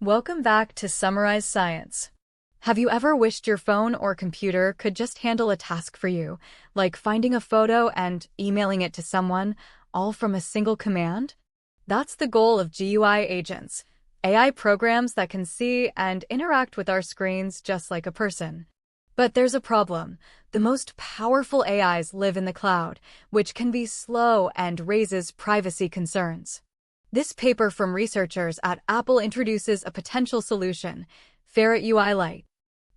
Welcome back to Summarize Science. Have you ever wished your phone or computer could just handle a task for you, like finding a photo and emailing it to someone, all from a single command? That's the goal of GUI agents, AI programs that can see and interact with our screens just like a person. But there's a problem. The most powerful AIs live in the cloud, which can be slow and raises privacy concerns. This paper from researchers at Apple introduces a potential solution, Ferret-UI Lite.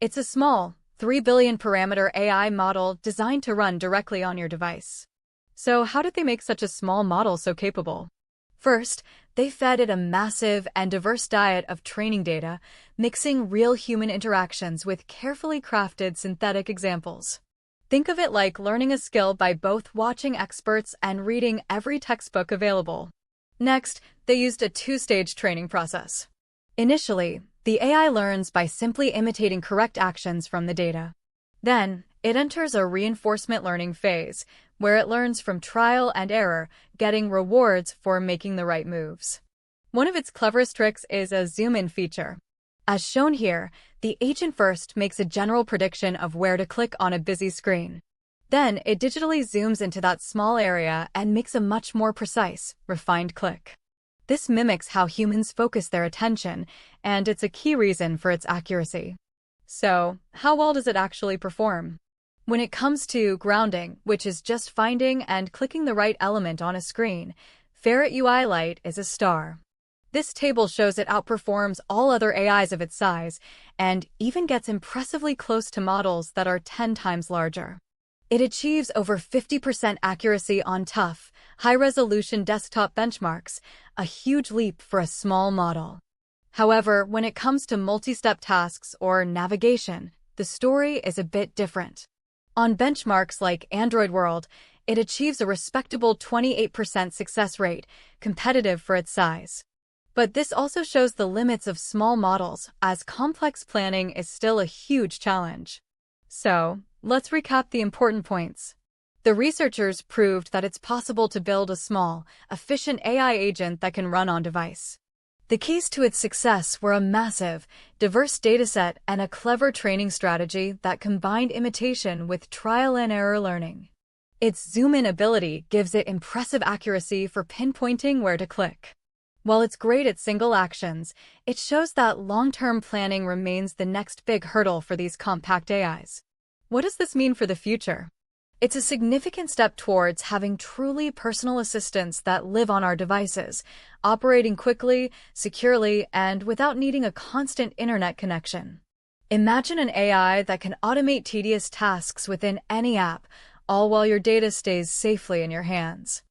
It's a small, 3 billion parameter AI model designed to run directly on your device. So how did they make such a small model so capable? First, they fed it a massive and diverse diet of training data, mixing real human interactions with carefully crafted synthetic examples. Think of it like learning a skill by both watching experts and reading every textbook available. Next, they used a two-stage training process. Initially, the AI learns by simply imitating correct actions from the data. Then, it enters a reinforcement learning phase, where it learns from trial and error, getting rewards for making the right moves. One of its cleverest tricks is a zoom-in feature. As shown here, the agent first makes a general prediction of where to click on a busy screen. Then, it digitally zooms into that small area and makes a much more precise, refined click. This mimics how humans focus their attention, and it's a key reason for its accuracy. So, how well does it actually perform? When it comes to grounding, which is just finding and clicking the right element on a screen, Ferret-UI Lite is a star. This table shows it outperforms all other AIs of its size, and even gets impressively close to models that are 10 times larger. It achieves over 50% accuracy on tough, high-resolution desktop benchmarks, a huge leap for a small model. However, when it comes to multi-step tasks or navigation, the story is a bit different. On benchmarks like Android World, it achieves a respectable 28% success rate, competitive for its size. But this also shows the limits of small models, as complex planning is still a huge challenge. So, let's recap the important points. The researchers proved that it's possible to build a small, efficient AI agent that can run on device. The keys to its success were a massive, diverse dataset and a clever training strategy that combined imitation with trial and error learning. Its zoom-in ability gives it impressive accuracy for pinpointing where to click. While it's great at single actions, it shows that long-term planning remains the next big hurdle for these compact AIs. What does this mean for the future? It's a significant step towards having truly personal assistants that live on our devices, operating quickly, securely, and without needing a constant internet connection. Imagine an AI that can automate tedious tasks within any app, all while your data stays safely in your hands.